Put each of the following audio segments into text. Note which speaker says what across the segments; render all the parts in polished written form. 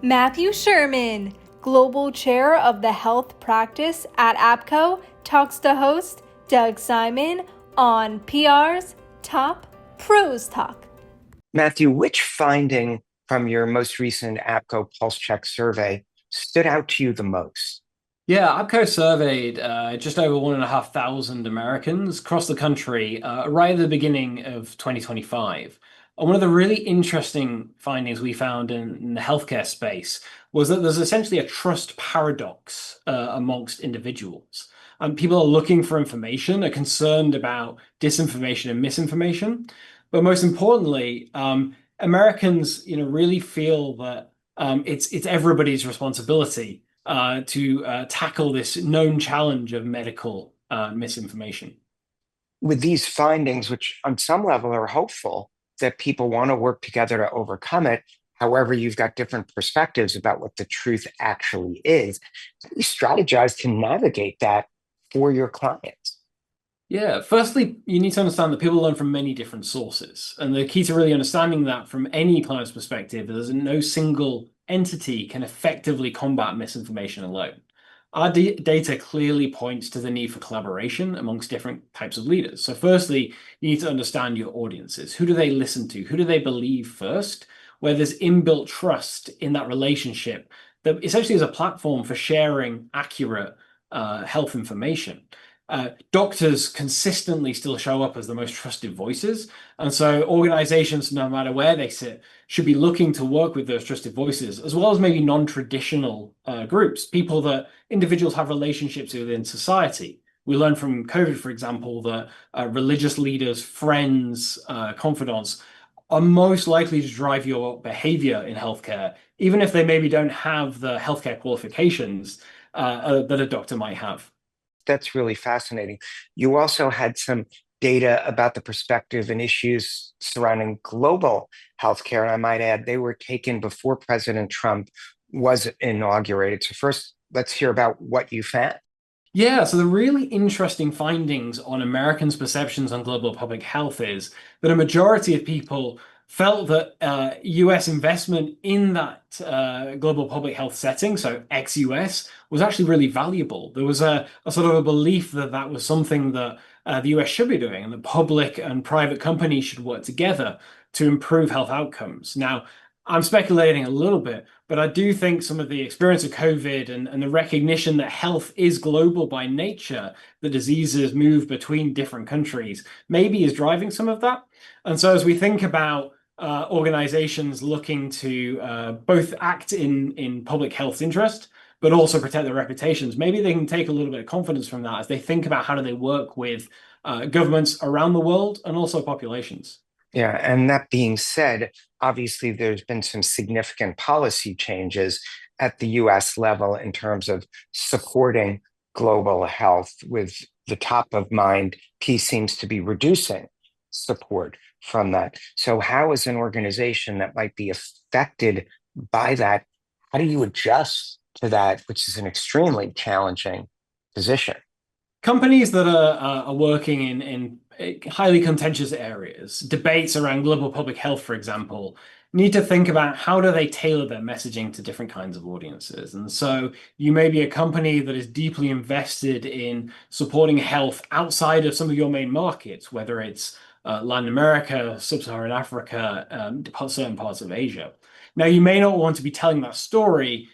Speaker 1: Mathew Shearman, Global Chair of the Health Practice at APCO, talks to host Doug Simon on PR's Top Pros Talk.
Speaker 2: Mathew, which finding from your most recent APCO Pulse Check survey stood out to you the most?
Speaker 3: Yeah, APCO surveyed just over 1,500 Americans across the country right at the beginning of 2025. And one of the really interesting findings we found in the healthcare space was that there's essentially a trust paradox amongst individuals. People are looking for information, are concerned about disinformation and misinformation, but most importantly, Americans, really feel that it's everybody's responsibility to tackle this known challenge of medical misinformation.
Speaker 2: With these findings, which on some level are hopeful that people want to work together to overcome it, however, you've got different perspectives about what the truth actually is. How do you strategize to navigate that for your clients?
Speaker 3: Yeah, firstly, you need to understand that people learn from many different sources. And the key to really understanding that from any client's perspective is that no single entity can effectively combat misinformation alone. Our data clearly points to the need for collaboration amongst different types of leaders. So firstly, you need to understand your audiences. Who do they listen to? Who do they believe first? Where there's inbuilt trust in that relationship that essentially is a platform for sharing accurate health information. Doctors consistently still show up as the most trusted voices. And so organizations, no matter where they sit, should be looking to work with those trusted voices, as well as maybe non-traditional groups, people that individuals have relationships within society. We learned from COVID, for example, that religious leaders, friends, confidants are most likely to drive your behavior in healthcare, even if they maybe don't have the healthcare qualifications that a doctor might have.
Speaker 2: That's really fascinating. You also had some data about the perspective and issues surrounding global healthcare. And I might add, they were taken before President Trump was inaugurated. So first, let's hear about what you found.
Speaker 3: Yeah, so the really interesting findings on Americans' perceptions on global public health is that a majority of people felt that US investment in that global public health setting, so ex-US, was actually really valuable. There was a sort of a belief that that was something that the US should be doing, and that public and private companies should work together to improve health outcomes. Now, I'm speculating a little bit, but I do think some of the experience of COVID and the recognition that health is global by nature, the diseases move between different countries, maybe is driving some of that. And so as we think about organizations looking to both act in public health's interest, but also protect their reputations, maybe they can take a little bit of confidence from that as they think about how do they work with governments around the world and also populations.
Speaker 2: Yeah, and that being said, obviously there's been some significant policy changes at the US level in terms of supporting global health, with the top of mind piece seems to be reducing support from that. So how is an organization that might be affected by that, how do you adjust to that, which is an extremely challenging position?
Speaker 3: Companies that are working in highly contentious areas, debates around global public health, for example, need to think about how do they tailor their messaging to different kinds of audiences. And so you may be a company that is deeply invested in supporting health outside of some of your main markets, whether it's Latin America, Sub-Saharan Africa, certain parts of Asia. Now, you may not want to be telling that story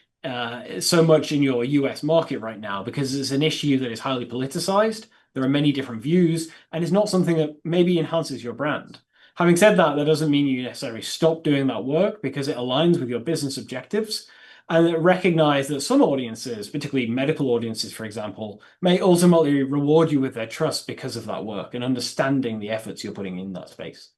Speaker 3: so much in your US market right now because it's an issue that is highly politicized. There are many different views, and it's not something that maybe enhances your brand. Having said that, that doesn't mean you necessarily stop doing that work because it aligns with your business objectives, and recognize that some audiences, particularly medical audiences, for example, may ultimately reward you with their trust because of that work and understanding the efforts you're putting in that space.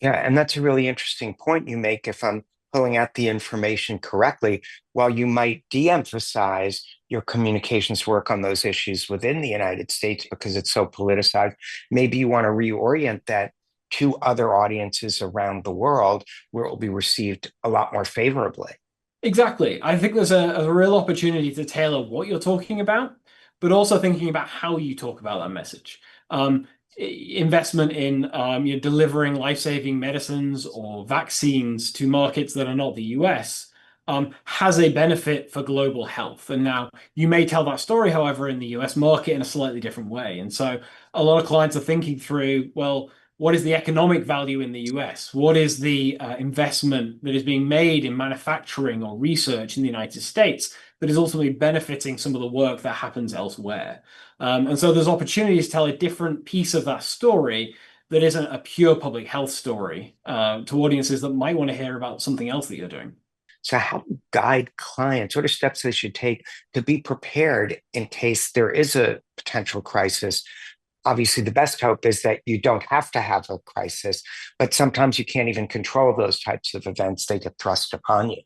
Speaker 2: Yeah, and that's a really interesting point you make. If I'm pulling out the information correctly, while you might de-emphasize your communications work on those issues within the United States because it's so politicized, maybe you want to reorient that to other audiences around the world where it will be received a lot more favorably.
Speaker 3: Exactly. I think there's a real opportunity to tailor what you're talking about, but also thinking about how you talk about that message. Investment in delivering life-saving medicines or vaccines to markets that are not the US has a benefit for global health. And now you may tell that story, however, in the US market in a slightly different way. And so a lot of clients are thinking through, well, what is the economic value in the US? What is the investment that is being made in manufacturing or research in the United States that is ultimately benefiting some of the work that happens elsewhere? And so there's opportunities to tell a different piece of that story that isn't a pure public health story to audiences that might want to hear about something else that you're doing.
Speaker 2: So, how do you guide clients? What are steps they should take to be prepared in case there is a potential crisis? Obviously, the best hope is that you don't have to have a crisis, but sometimes you can't even control those types of events. They get thrust upon you.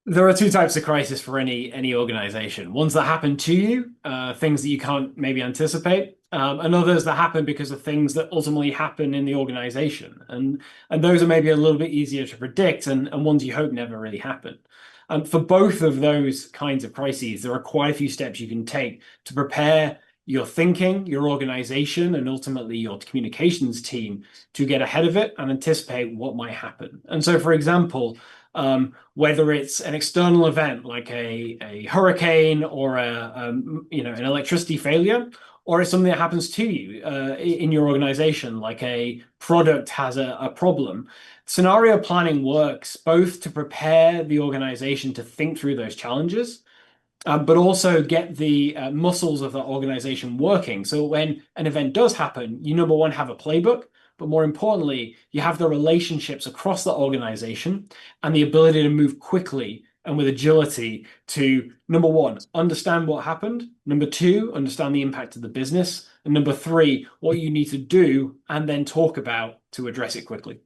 Speaker 3: There are two types of crisis for any organization. Ones that happen to you, things that you can't maybe anticipate, and others that happen because of things that ultimately happen in the organization. And those are maybe a little bit easier to predict and ones you hope never really happen. For both of those kinds of crises, there are quite a few steps you can take to prepare your thinking, your organization, and ultimately your communications team to get ahead of it and anticipate what might happen. And so, for example, whether it's an external event like a hurricane or an electricity failure, or it's something that happens to you in your organization, like a product has a problem. Scenario planning works both to prepare the organization to think through those challenges, but also get the muscles of that organization working. So when an event does happen, you number one have a playbook, but more importantly, you have the relationships across the organization and the ability to move quickly and with agility to, number one, understand what happened, number two, understand the impact of the business, and number three, what you need to do and then talk about to address it quickly.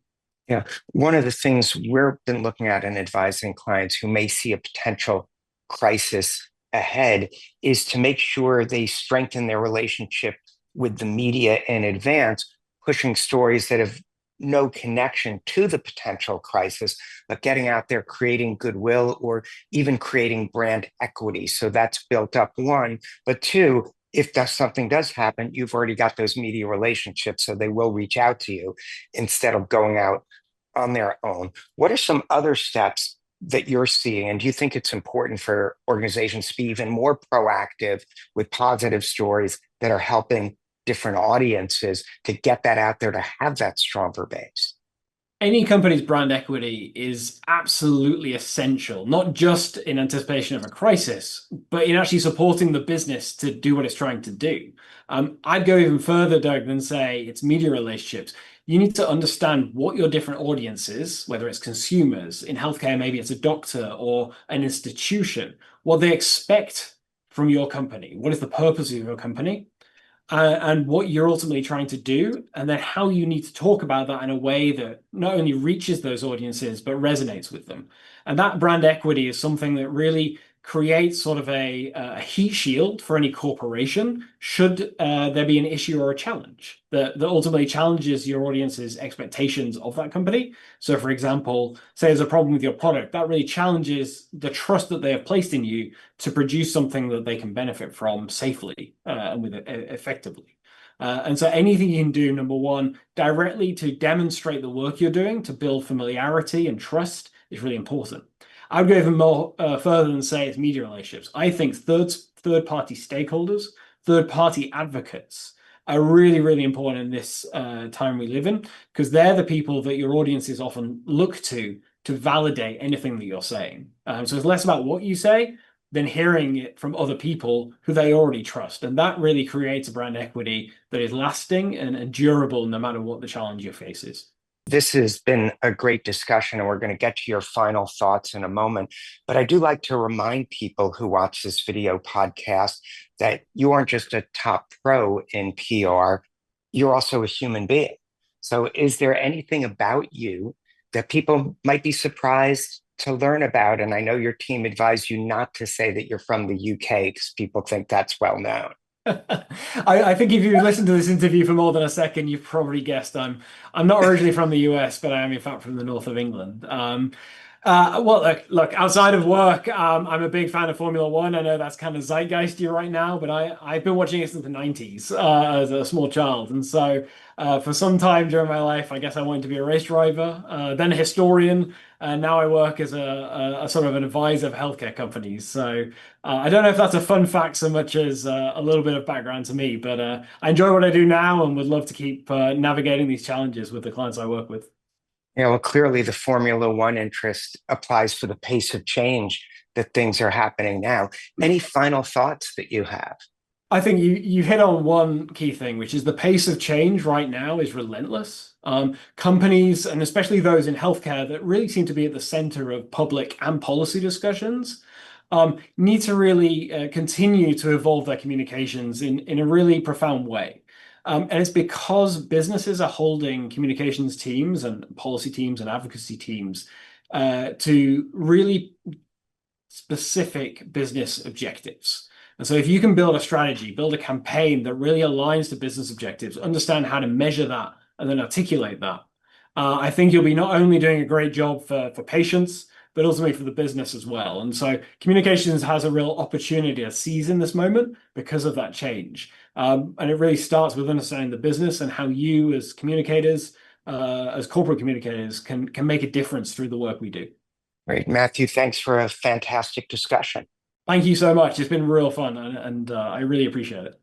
Speaker 2: Yeah. One of the things we've been looking at and advising clients who may see a potential crisis ahead is to make sure they strengthen their relationship with the media in advance, pushing stories that have no connection to the potential crisis, but getting out there, creating goodwill, or even creating brand equity. So that's built up, one. But two, if something does happen, you've already got those media relationships, so they will reach out to you instead of going out on their own. What are some other steps that you're seeing? And do you think it's important for organizations to be even more proactive with positive stories that are helping different audiences to get that out there, to have that stronger base?
Speaker 3: Any company's brand equity is absolutely essential, not just in anticipation of a crisis, but in actually supporting the business to do what it's trying to do. I'd go even further, Doug, than say it's media relationships. You need to understand what your different audiences, whether it's consumers, in healthcare, maybe it's a doctor or an institution, what they expect from your company. What is the purpose of your company? And what you're ultimately trying to do, and then how you need to talk about that in a way that not only reaches those audiences, but resonates with them. And that brand equity is something that really creates sort of a heat shield for any corporation should there be an issue or a challenge that ultimately challenges your audience's expectations of that company. So, for example, say there's a problem with your product, that really challenges the trust that they have placed in you to produce something that they can benefit from safely and with effectively. And so anything you can do, number one, directly to demonstrate the work you're doing to build familiarity and trust is really important. I would go even more further than say it's media relationships. I think third-party stakeholders, third-party advocates are really, really important in this time we live in, because they're the people that your audiences often look to validate anything that you're saying. So it's less about what you say than hearing it from other people who they already trust. And that really creates a brand equity that is lasting and durable no matter what the challenge you face is.
Speaker 2: This has been a great discussion, and we're going to get to your final thoughts in a moment. But I do like to remind people who watch this video podcast that you aren't just a top pro in PR, you're also a human being. So, is there anything about you that people might be surprised to learn about? And I know your team advised you not to say that you're from the UK because people think that's well known.
Speaker 3: I think if you listened to this interview for more than a second, you've probably guessed I'm not originally from the US, but I am in fact from the north of England. Well, look, outside of work, I'm a big fan of Formula One. I know that's kind of zeitgeisty right now, but I've been watching it since the 90s as a small child. And so for some time during my life, I guess I wanted to be a race driver, then a historian, and now I work as a sort of an advisor for healthcare companies. So I don't know if that's a fun fact so much as a little bit of background to me, but I enjoy what I do now and would love to keep navigating these challenges with the clients I work with.
Speaker 2: Yeah, well, clearly the Formula One interest applies for the pace of change that things are happening now. Any final thoughts that you have?
Speaker 3: I think you hit on one key thing, which is the pace of change right now is relentless. Companies, and especially those in healthcare that really seem to be at the center of public and policy discussions, need to really continue to evolve their communications in a really profound way. And it's because businesses are holding communications teams and policy teams and advocacy teams to really specific business objectives. And so if you can build a strategy, build a campaign that really aligns to business objectives, understand how to measure that, and then articulate that, I think you'll be not only doing a great job for patients, but ultimately for the business as well. And so communications has a real opportunity to seize in this moment because of that change. And it really starts with understanding the business and how you as communicators, as corporate communicators, can make a difference through the work we do.
Speaker 2: Great. Matthew, thanks for a fantastic discussion.
Speaker 3: Thank you so much. It's been real fun, and I really appreciate it.